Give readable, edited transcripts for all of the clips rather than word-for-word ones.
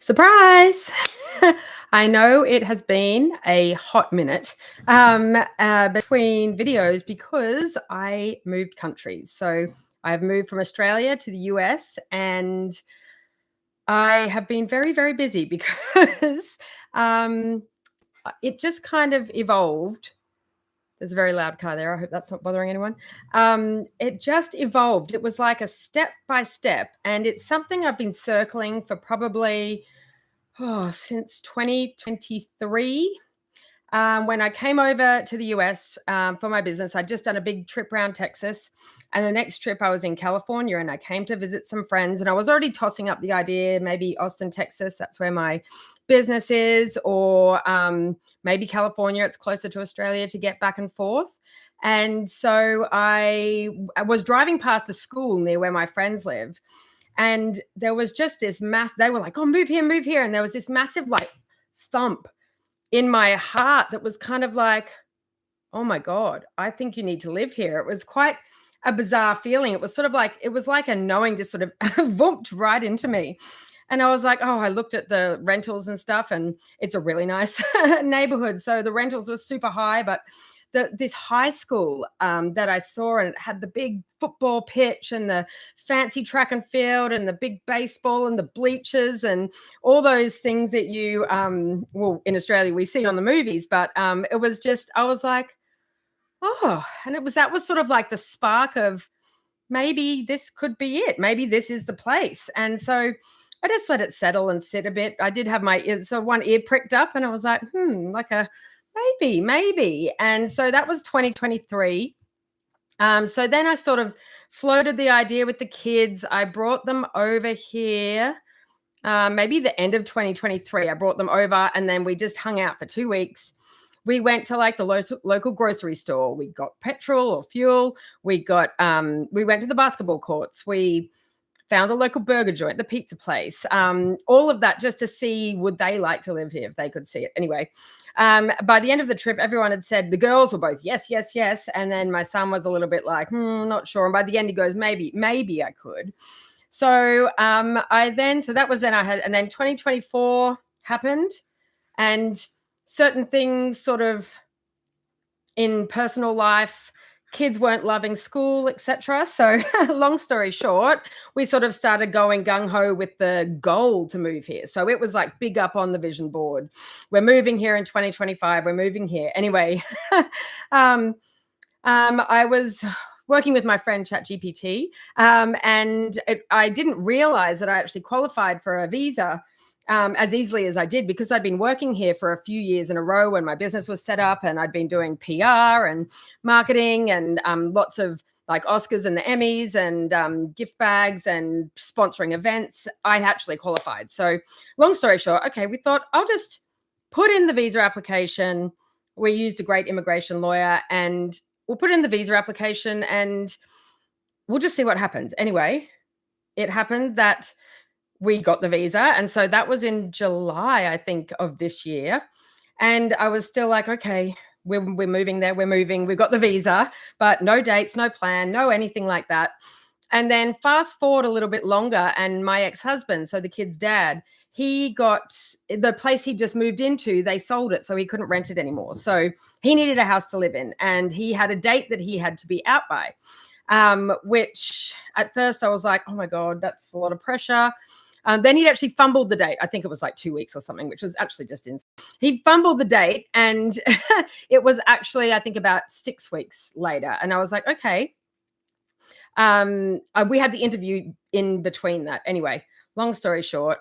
Surprise! I know it has been a hot minute between videos because I moved countries. So I've moved from Australia to the US and I have been very, very busy because um, it just kind of evolved. There's a very loud car there. I hope that's not bothering anyone. It just evolved. It was like a step by step, and it's something I've been circling for probably since 2023. When I came over to the US for my business, I'd just done a big trip around Texas. And the next trip, I was in California and I came to visit some friends. And I was already tossing up the idea maybe Austin, Texas, that's where my business is, or maybe California, it's closer to Australia to get back and forth. And so I was driving past the school near where my friends live. And there was just this they were like, oh, move here, move here. And there was this massive like thump in my heart that was kind of like, oh my God, I think you need to live here. It was quite a bizarre feeling. It was sort of like, it was like a knowing just sort of vooped right into me. And I was like, oh, I looked at the rentals and stuff, and it's a really nice neighborhood. So the rentals were super high, but this high school that I saw, and it had the big football pitch and the fancy track and field and the big baseball and the bleachers and all those things that you, well, in Australia we see on the movies, but it was just, I was like, oh, and that was sort of like the spark of maybe this could be it. Maybe this is the place. And so I just let it settle and sit a bit. I did have my ears, so one ear pricked up, and I was like, like a maybe. And so that was 2023. So then I sort of floated the idea with the kids. I brought them over here, maybe the end of 2023. I brought them over, and then we just hung out for 2 weeks. We went to like the local grocery store. We got petrol or fuel. We went to the basketball courts. We found the local burger joint, the pizza place, all of that just to see, would they like to live here if they could see it? Anyway, by the end of the trip, everyone had said, the girls were both yes, yes, yes. And then my son was a little bit like, not sure. And by the end, he goes, maybe I could. So so that was then and then 2024 happened, and certain things sort of in personal life, kids weren't loving school, etc. So long story short, we sort of started going gung-ho with the goal to move here. So it was like big up on the vision board. We're moving here in 2025. We're moving here. Anyway, I was working with my friend ChatGPT, and I didn't realize that I actually qualified for a visa as easily as I did, because I'd been working here for a few years in a row when my business was set up, and I'd been doing PR and marketing and lots of like Oscars and the Emmys and gift bags and sponsoring events. I actually qualified. So long story short, okay, we thought I'll just put in the visa application. We used a great immigration lawyer, and we'll put in the visa application and we'll just see what happens. Anyway, it happened that we got the visa. And so that was in July, I think, of this year. And I was still like, okay, we're moving there. We're moving. We've got the visa, but no dates, no plan, no anything like that. And then fast forward a little bit longer, and my ex-husband, so the kid's dad, he got the place he just moved into, they sold it, so he couldn't rent it anymore. So he needed a house to live in, and he had a date that he had to be out by, which at first I was like, oh my God, that's a lot of pressure. Then he'd actually fumbled the date. I think it was like 2 weeks or something, which was actually just insane. He fumbled the date, and it was actually, I think, about 6 weeks later. And I was like, okay. We had the interview in between that. Anyway, long story short,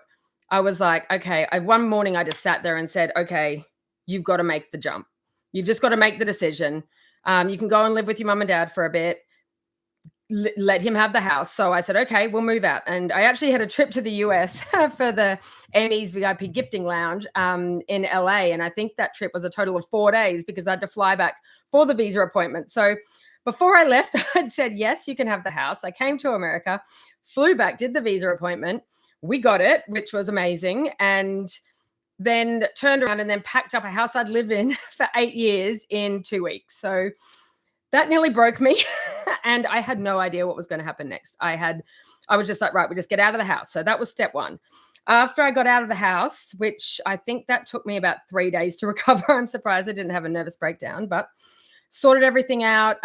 I was like, okay. One morning I just sat there and said, okay, you've got to make the jump. You've just got to make the decision. You can go and live with your mum and dad for a bit. Let him have the house. So I said, okay, we'll move out. And I actually had a trip to the US for the Amy's VIP gifting lounge in LA. And I think that trip was a total of 4 days because I had to fly back for the visa appointment. So before I left, I'd said, yes, you can have the house. I came to America, flew back, did the visa appointment. We got it, which was amazing. And then turned around and then packed up a house I'd lived in for 8 years in 2 weeks. So that nearly broke me. And I had no idea what was going to happen next. I I was just like, right, we just get out of the house. So that was step one. After I got out of the house, which I think that took me about 3 days to recover. I'm surprised I didn't have a nervous breakdown, but sorted everything out.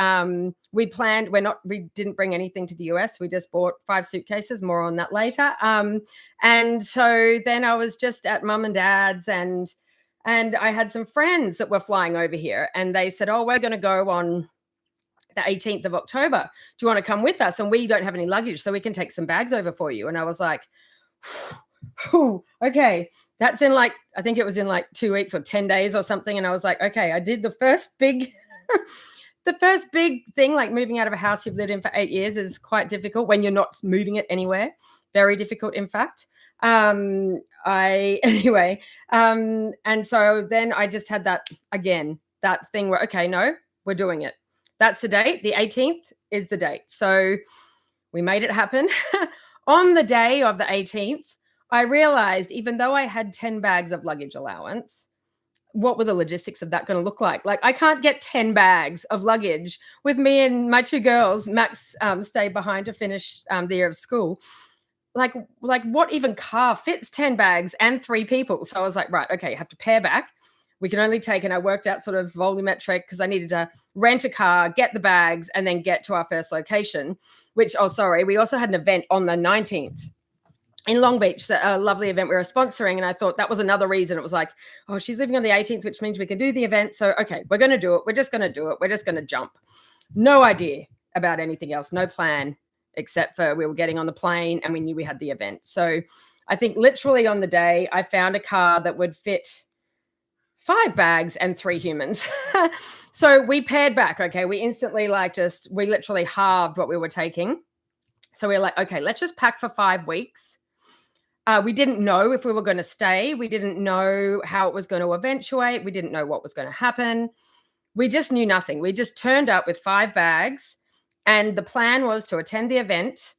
We didn't bring anything to the US. We just bought 5 suitcases, more on that later. And so then I was just at mum and dad's, and I had some friends that were flying over here, and they said, oh, we're going to go on the 18th of October. Do you want to come with us? And we don't have any luggage, so we can take some bags over for you. And I was like, okay, that's in like, I think it was in like 2 weeks or 10 days or something. And I was like, okay, I did the first big, the first big thing, like moving out of a house you've lived in for 8 years is quite difficult when you're not moving it anywhere. Very difficult, in fact. And so then I just had that thing where, okay, no, we're doing it. That's the date. The 18th is the date. So we made it happen. On the day of the 18th, I realized, even though I had 10 bags of luggage allowance, what were the logistics of that going to look like? Like, I can't get 10 bags of luggage with me and my 2 girls. Max stayed behind to finish the year of school. Like what even car fits 10 bags and 3 people? So I was like, right, okay, you have to pare back. We can only take, and I worked out sort of volumetric, because I needed to rent a car, get the bags, and then get to our first location, we also had an event on the 19th in Long Beach, a lovely event we were sponsoring. And I thought that was another reason. It was like, oh, she's leaving on the 18th, which means we can do the event. So, okay, we're going to do it. We're just going to do it. We're just going to jump. No idea about anything else. No plan, except for we were getting on the plane and we knew we had the event. So I think literally on the day, I found a car that would fit 5 bags and 3 humans. So we paired back. Okay. We instantly we literally halved what we were taking. So we were like, okay, let's just pack for 5 weeks. We didn't know if we were going to stay. We didn't know how it was going to eventuate. We didn't know what was going to happen. We just knew nothing. We just turned up with 5 bags, and the plan was to attend the event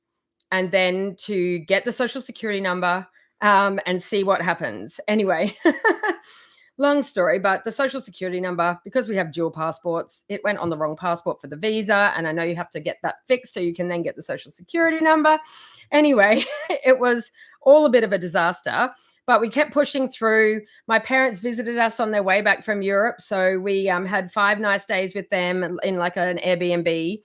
and then to get the social security number and see what happens. Anyway, long story, but the social security number, because we have dual passports, it went on the wrong passport for the visa. And I know you have to get that fixed so you can then get the social security number. Anyway, it was all a bit of a disaster, but we kept pushing through. My parents visited us on their way back from Europe. So we had 5 nice days with them in like an Airbnb.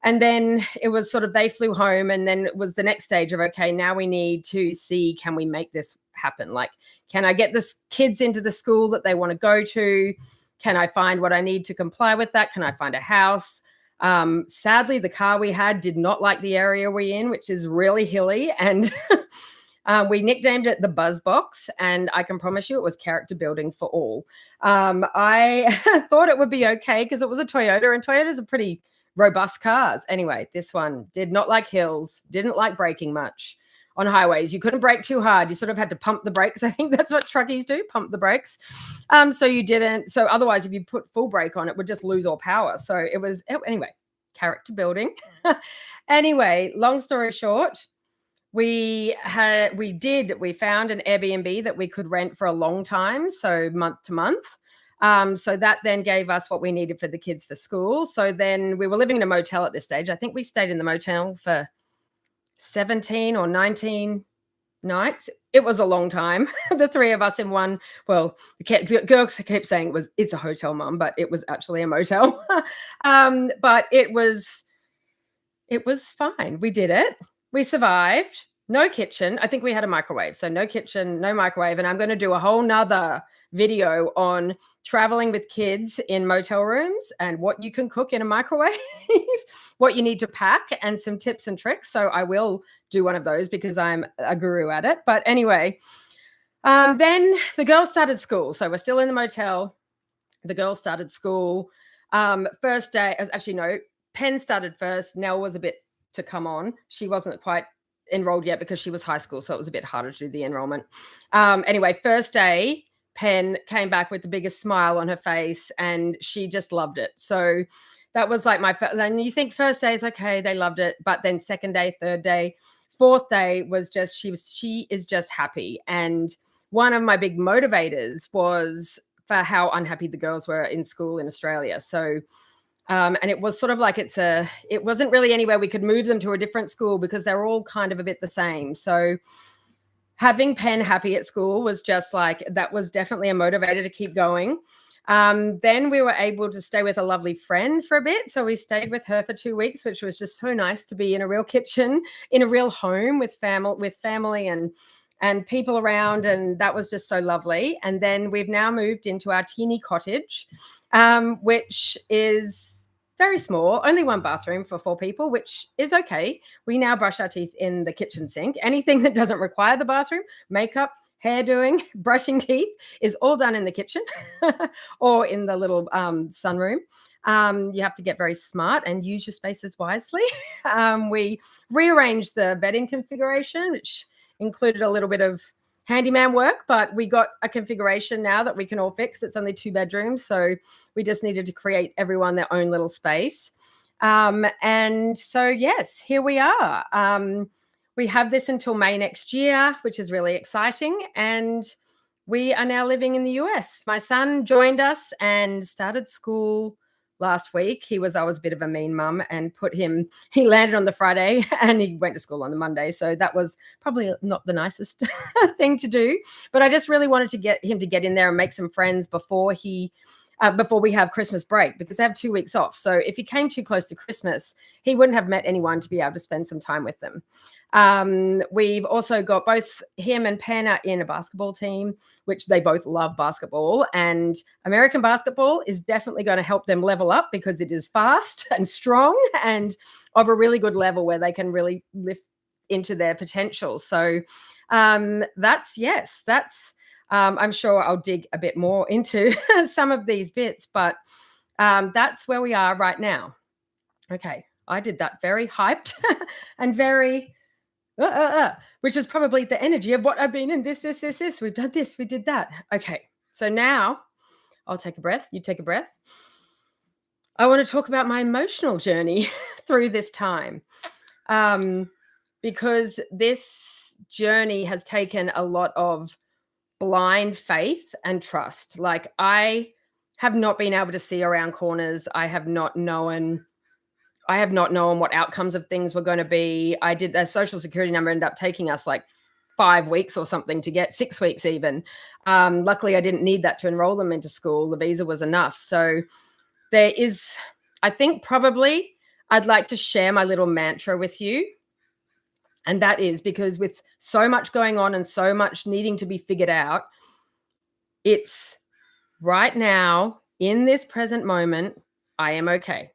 And then it was sort of, they flew home, and then it was the next stage of, okay, now we need to see, can we make this happen? Like, can I get the kids into the school that they want to go to? Can I find what I need to comply with that? Can I find a house? Sadly, the car we had did not like the area we're in, which is really hilly. And we nicknamed it the Buzz Box, and I can promise you it was character building for all. I thought it would be okay because it was a Toyota, and Toyotas are pretty robust cars. Anyway, this one did not like hills, didn't like braking much on highways. You couldn't brake too hard. You sort of had to pump the brakes. I think that's what truckies do, pump the brakes. So you didn't. So otherwise, if you put full brake on, it would just lose all power. So it was, anyway, character building. Anyway, long story short, we found an Airbnb that we could rent for a long time. So month to month. So that then gave us what we needed for the kids for school. So then we were living in a motel at this stage. I think we stayed in the motel for 17 or 19 nights. It was a long time. The 3 of us in one. Well, the girls kept saying it's a hotel, Mum, but it was actually a motel. But it was fine. We did it. We survived. No kitchen. I think we had a microwave. So no kitchen, no microwave. And I'm going to do a whole nother video on traveling with kids in motel rooms and what you can cook in a microwave, what you need to pack, and some tips and tricks. So I will do one of those because I'm a guru at it. But anyway, then the girls started school. So we're still in the motel. The girls started school. First day, actually, no, Penn started first. Nell was a bit to come on. She wasn't quite enrolled yet because she was high school. So it was a bit harder to do the enrollment. Anyway, first day, Penn came back with the biggest smile on her face, and she just loved it. So that was like then you think first day is okay, they loved it. But then second day, third day, fourth day was just, she is just happy. And one of my big motivators was for how unhappy the girls were in school in Australia. So And it was sort of like it wasn't really anywhere we could move them to a different school because they're all kind of a bit the same. So having Penn happy at school was just like, that was definitely a motivator to keep going. Then we were able to stay with a lovely friend for a bit. So we stayed with her for 2 weeks, which was just so nice to be in a real kitchen, in a real home with family and people around. And that was just so lovely. And then we've now moved into our teeny cottage, which is very small, only one bathroom for 4 people, which is okay. We now brush our teeth in the kitchen sink. Anything that doesn't require the bathroom, makeup, hair doing, brushing teeth, is all done in the kitchen or in the little sunroom. You have to get very smart and use your spaces wisely. We rearranged the bedding configuration, which included a little bit of handyman work, but we got a configuration now that we can all fix. It's only 2 bedrooms, so we just needed to create everyone their own little space. And so, yes, here we are. We have this until May next year, which is really exciting. And we are now living in the US. My son joined us and started school last week. I was a bit of a mean mum and he landed on the Friday and he went to school on the Monday. So that was probably not the nicest thing to do. But I just really wanted to get him to get in there and make some friends before we have Christmas break, because they have 2 weeks off. So if he came too close to Christmas, he wouldn't have met anyone to be able to spend some time with them. We've also got both him and Penn are in a basketball team, which they both love basketball, and American basketball is definitely going to help them level up because it is fast and strong and of a really good level where they can really lift into their potential. So that's I'm sure I'll dig a bit more into some of these bits, but that's where we are right now. Okay, I did that very hyped and very which is probably the energy of what I've been in. This. We've done this, we did that. Okay, so now I'll take a breath. You take a breath. I want to talk about my emotional journey through this time, because this journey has taken a lot of blind faith and trust. Like, I have not been able to see around corners. I have not known what outcomes of things were going to be. A social security number ended up taking us like 5 weeks or something to get, 6 weeks even. Luckily, I didn't need that to enroll them into school. The visa was enough. So I think probably I'd like to share my little mantra with you. And that is because with so much going on and so much needing to be figured out, it's right now, in this present moment, I am okay.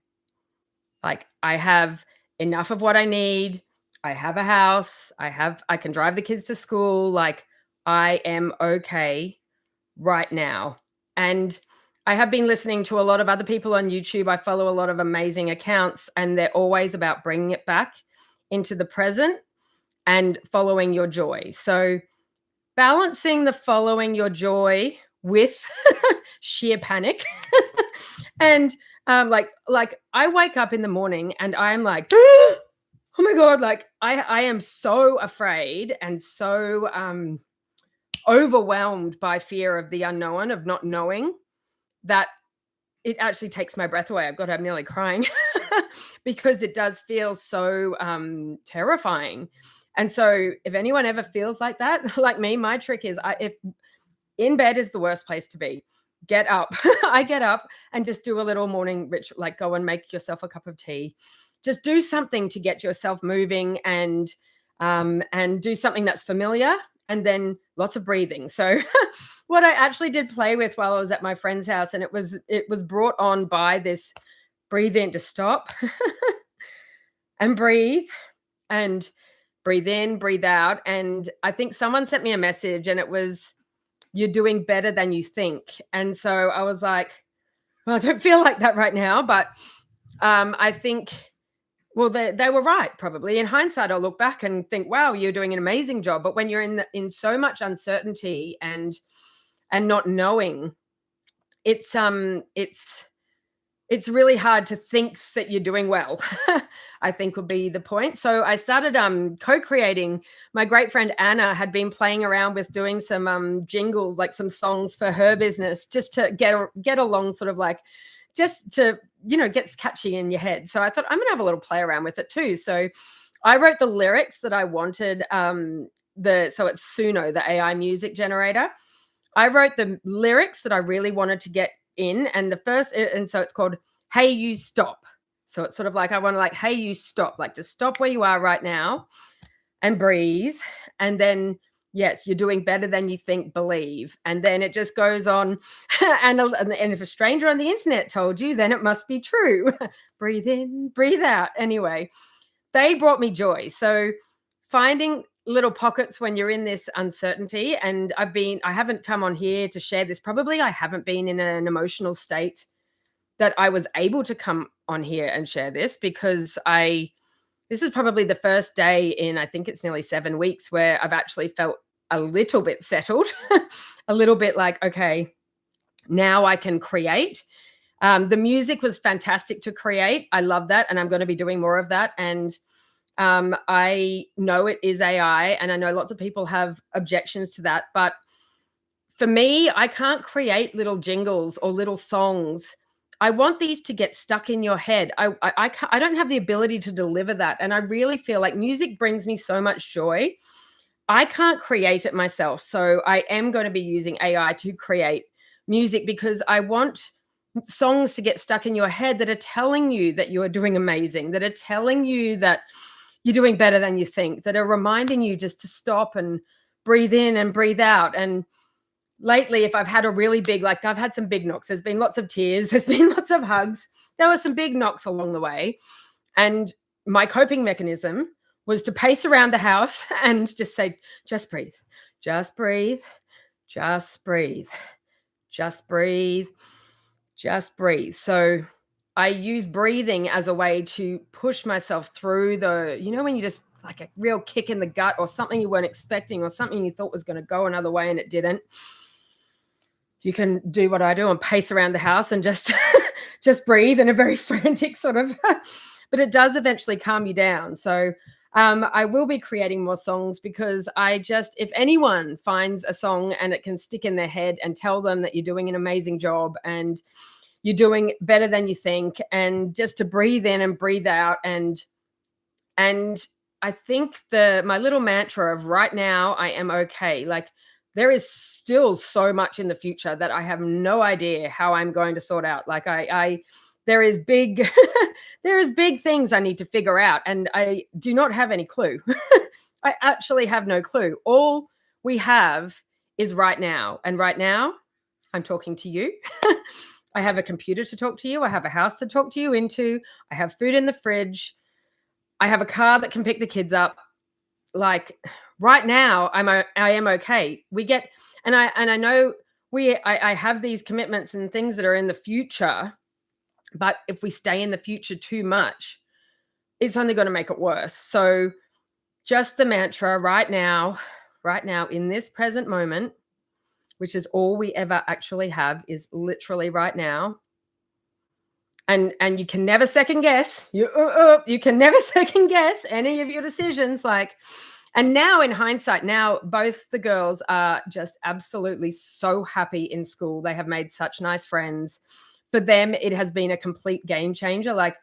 Like, I have enough of what I need. I have a house. I can drive the kids to school. Like, I am okay right now. And I have been listening to a lot of other people on YouTube. I follow a lot of amazing accounts, and they're always about bringing it back into the present and following your joy. So balancing the following your joy with sheer panic. And like I wake up in the morning and I'm like, oh my God, like I am so afraid and so overwhelmed by fear of the unknown, of not knowing, that it actually takes my breath away. I'm nearly crying because it does feel so terrifying. And so if anyone ever feels like that, like me, my trick is, if in bed is the worst place to be, get up. I get up and just do a little morning ritual, like go and make yourself a cup of tea. Just do something to get yourself moving and do something that's familiar, and then lots of breathing. So what I actually did play with while I was at my friend's house, and it was brought on by this breathe in, to stop and breathe, and breathe in, breathe out. And I think someone sent me a message and it was, you're doing better than you think. And so I was like, well, I don't feel like that right now, but I think, well, they were right. Probably in hindsight, I'll look back and think, wow, you're doing an amazing job. But when you're in so much uncertainty and not knowing, it's really hard to think that you're doing well, I think would be the point. So I started co-creating. My great friend Anna had been playing around with doing some jingles, like some songs for her business, just to get along, sort of like just to, gets catchy in your head. So I thought I'm going to have a little play around with it too. So I wrote the lyrics that I wanted. So it's Suno, the AI music generator. I wrote the lyrics that I really wanted to get in, and so it's called "Hey You Stop." So it's sort of like I want to like, "Hey you stop," like just stop where you are right now and breathe, and then yes, you're doing better than you think. Believe, and then it just goes on, and if a stranger on the internet told you, then it must be true. Breathe in, breathe out. Anyway, they brought me joy. So finding little pockets when you're in this uncertainty, and I haven't come on here to share this. Probably I haven't been in an emotional state that I was able to come on here and share this, because this is probably the first day in, I think it's nearly 7 weeks, where I've actually felt a little bit settled, a little bit like, okay, now I can create. The music was fantastic to create. I love that. And I'm going to be doing more of that. And I know it is AI, and I know lots of people have objections to that. But for me, I can't create little jingles or little songs. I want these to get stuck in your head. I don't have the ability to deliver that. And I really feel like music brings me so much joy. I can't create it myself. So I am going to be using AI to create music, because I want songs to get stuck in your head that are telling you that you are doing amazing, that are telling you that you're doing better than you think, that are reminding you just to stop and breathe in and breathe out. And lately, if I've had a really big, like I've had some big knocks, there's been lots of tears, there's been lots of hugs, there were some big knocks along the way. And my coping mechanism was to pace around the house and just say, just breathe, just breathe, just breathe, just breathe, just breathe. So I use breathing as a way to push myself through when you just like a real kick in the gut, or something you weren't expecting, or something you thought was going to go another way and it didn't. You can do what I do and pace around the house and just just breathe in a very frantic sort of, but it does eventually calm you down. So I will be creating more songs, because if anyone finds a song and it can stick in their head and tell them that you're doing an amazing job and you're doing better than you think, and just to breathe in and breathe out. And I think my little mantra of right now, I am okay. Like, there is still so much in the future that I have no idea how I'm going to sort out. Like there is big, there is big things I need to figure out, and I do not have any clue. I actually have no clue. All we have is right now. And right now I'm talking to you. I have a computer to talk to you. I have a house to talk to you into. I have food in the fridge. I have a car that can pick the kids up. Like right now, I am okay. I know I have these commitments and things that are in the future, but if we stay in the future too much, it's only going to make it worse. So just the mantra right now, in this present moment, which is all we ever actually have, is literally right now. And you can never second guess. You can never second guess any of your decisions. And now in hindsight, now both the girls are just absolutely so happy in school. They have made such nice friends. For them, it has been a complete game changer. Like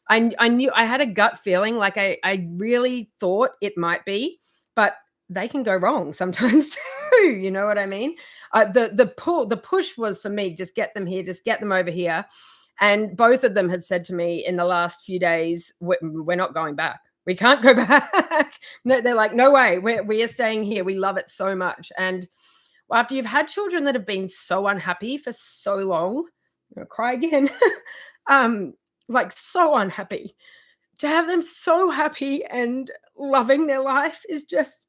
I knew, I had a gut feeling, like I really thought it might be, but they can go wrong sometimes too. You know what I mean? The push was for me, just get them here, just get them over here. And both of them had said to me in the last few days, we're not going back. We can't go back. No, they're like, no way. We are staying here. We love it so much. And after you've had children that have been so unhappy for so long, I'm gonna cry again. Like so unhappy. To have them so happy and loving their life is just,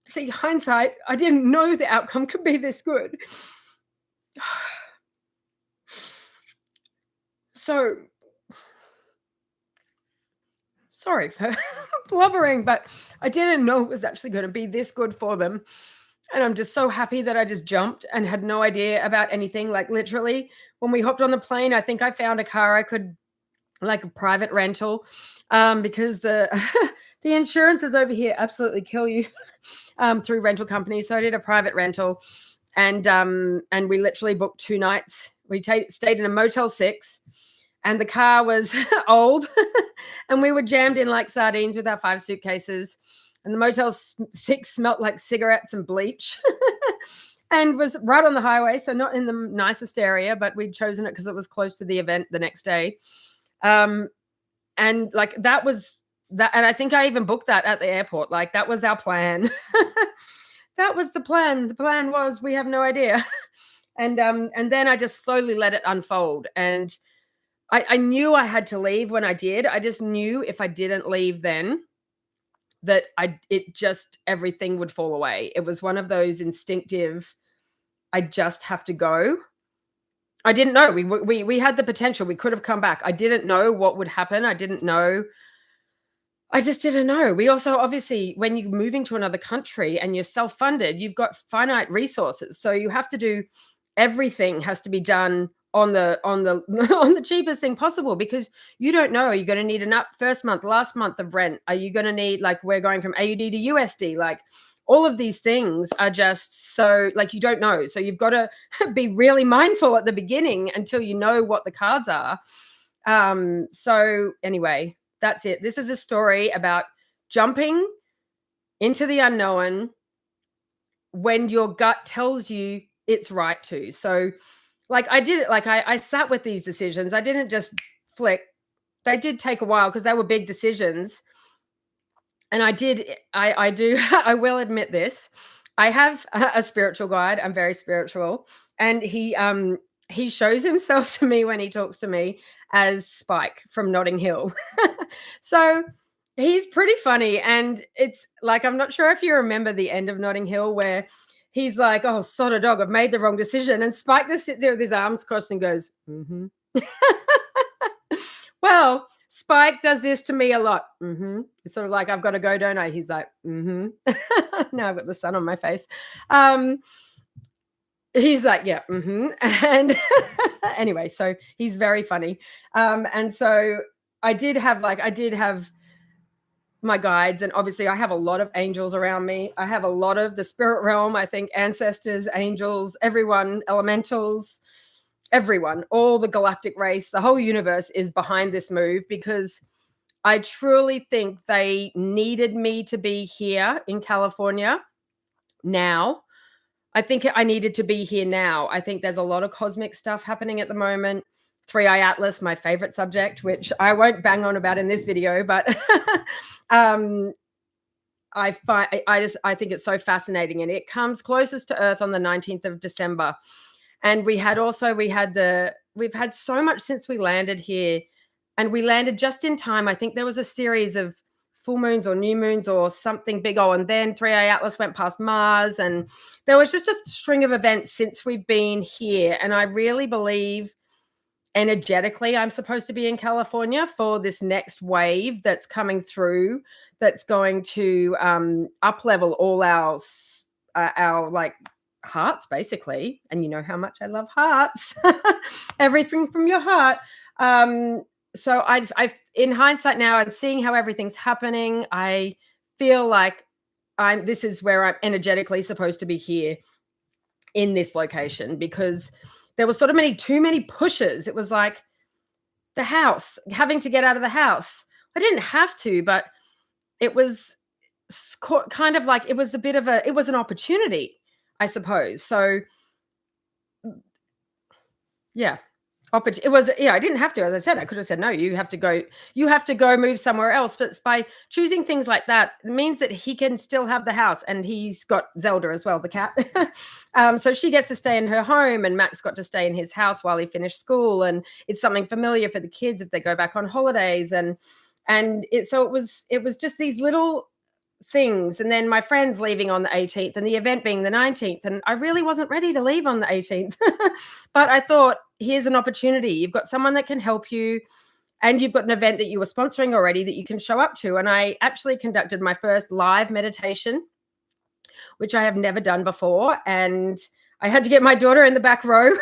see, hindsight, I didn't know the outcome could be this good. So sorry for blubbering, but I didn't know it was actually going to be this good for them. And I'm just so happy that I just jumped and had no idea about anything. Like literally, when we hopped on the plane, I think I found a car I could, like a private rental, because the the insurances over here absolutely kill you through rental companies. So I did a private rental, and we literally booked 2 nights. stayed in a Motel 6, and the car was old, and we were jammed in like sardines with our 5 suitcases. And the Motel 6 smelt like cigarettes and bleach. And was right on the highway, so not in the nicest area, but we'd chosen it because it was close to the event the next day. And like that was that, and I think I even booked that at the airport. Like that was our plan. That was the plan. The plan was we have no idea. And then I just slowly let it unfold. And I knew I had to leave when I did. I just knew if I didn't leave then, that everything would fall away. It was one of those instinctive, I just have to go. I didn't know. We had the potential. We could have come back. I didn't know what would happen. I didn't know. I just didn't know. We also, obviously, when you're moving to another country and you're self-funded, you've got finite resources. So you have to do, everything has to be done on the on the cheapest thing possible, because you don't know, are you going to need enough first month, last month of rent? Are you going to need, like, we're going from AUD to USD, like all of these things are just so, like, you don't know. So you've got to be really mindful at the beginning until you know what the cards are. So anyway, that's it. This is a story about jumping into the unknown when your gut tells you it's right to. So like I did it, like I sat with these decisions. I didn't just flick. They did take a while because they were big decisions. And I do, I will admit this. I have a spiritual guide. I'm very spiritual. And he shows himself to me when he talks to me as Spike from Notting Hill. So he's pretty funny. And it's like, I'm not sure if you remember the end of Notting Hill where he's like, oh, sod of dog, I've made the wrong decision. And Spike just sits there with his arms crossed and goes, mm-hmm. Well, Spike does this to me a lot. Mm-hmm. It's sort of like, I've got to go, don't I? He's like, mm-hmm. Now I've got the sun on my face. He's like, yeah, mm-hmm. And anyway, so he's very funny. And so I did have my guides, and obviously I have a lot of angels around me. I have a lot of the spirit realm, I think, ancestors, angels, everyone, elementals, everyone, all the galactic race, the whole universe is behind this move, because I truly think they needed me to be here in California now. I think I needed to be here now. I think there's a lot of cosmic stuff happening at the moment. 3i Atlas, my favorite subject, which I won't bang on about in this video, but I think it's so fascinating, and it comes closest to Earth on the 19th of December. And we've had so much since we landed here, and we landed just in time. I think there was a series of full moons or new moons or something big. Oh, and then 3i Atlas went past Mars, and there was just a string of events since we've been here. And I really believe energetically I'm supposed to be in California for this next wave that's coming through, that's going to up level all our like hearts, basically. And you know how much I love hearts. Everything from your heart. So I've in hindsight now, and seeing how everything's happening, I feel like this is where I'm energetically supposed to be here in this location, because there was sort of too many pushes. It was like the house, having to get out of the house. I didn't have to, but it was kind of like, it was an opportunity, I suppose. So yeah. It was, yeah, I didn't have to. As I said, I could have said, no, you have to go move somewhere else. But by choosing things like that, it means that he can still have the house, and he's got Zelda as well, the cat. So she gets to stay in her home, and Max got to stay in his house while he finished school. And it's something familiar for the kids if they go back on holidays. And it was just these little things. And then my friends leaving on the 18th, and the event being the 19th, and I really wasn't ready to leave on the 18th. But I thought, here's an opportunity. You've got someone that can help you, and you've got an event that you were sponsoring already that you can show up to. And I actually conducted my first live meditation, which I have never done before. And I had to get my daughter in the back row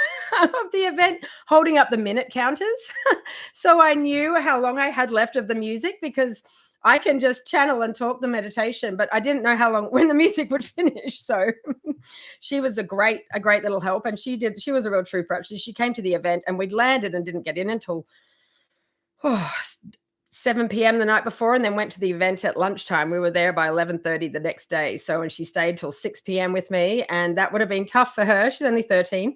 of the event holding up the minute counters. So I knew how long I had left of the music, because I can just channel and talk the meditation, but I didn't know how long when the music would finish. So She was a great little help, and she was a real trooper. Actually, she came to the event, and we'd landed and didn't get in until 7 p.m. the night before, and then went to the event at lunchtime. We were there by 11:30 the next day. So, and she stayed till 6 p.m. with me, and that would have been tough for her. She's only 13.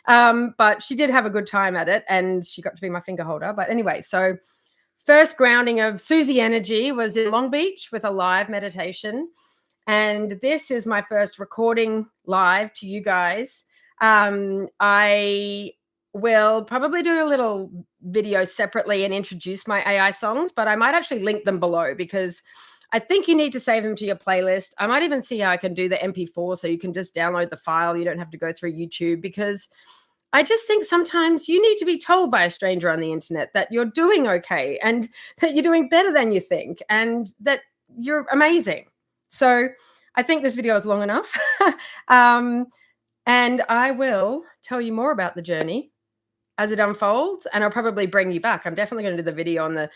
But she did have a good time at it, and she got to be my finger holder. But anyway, so first grounding of Susie Energy was in Long Beach with a live meditation. And this is my first recording live to you guys. I will probably do a little video separately and introduce my AI songs, but I might actually link them below because I think you need to save them to your playlist. I might even see how I can do the MP4 so you can just download the file. You don't have to go through YouTube, because I just think sometimes you need to be told by a stranger on the internet that you're doing okay and that you're doing better than you think and that you're amazing. So I think this video is long enough. And I will tell you more about the journey as it unfolds, and I'll probably bring you back. I'm definitely going to do the video on the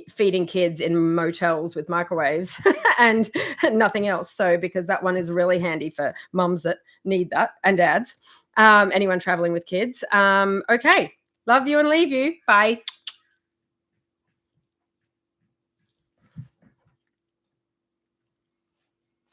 feeding kids in motels with microwaves and nothing else. So, because that one is really handy for mums that need that, and dads, anyone traveling with kids. Okay. Love you and leave you. Bye.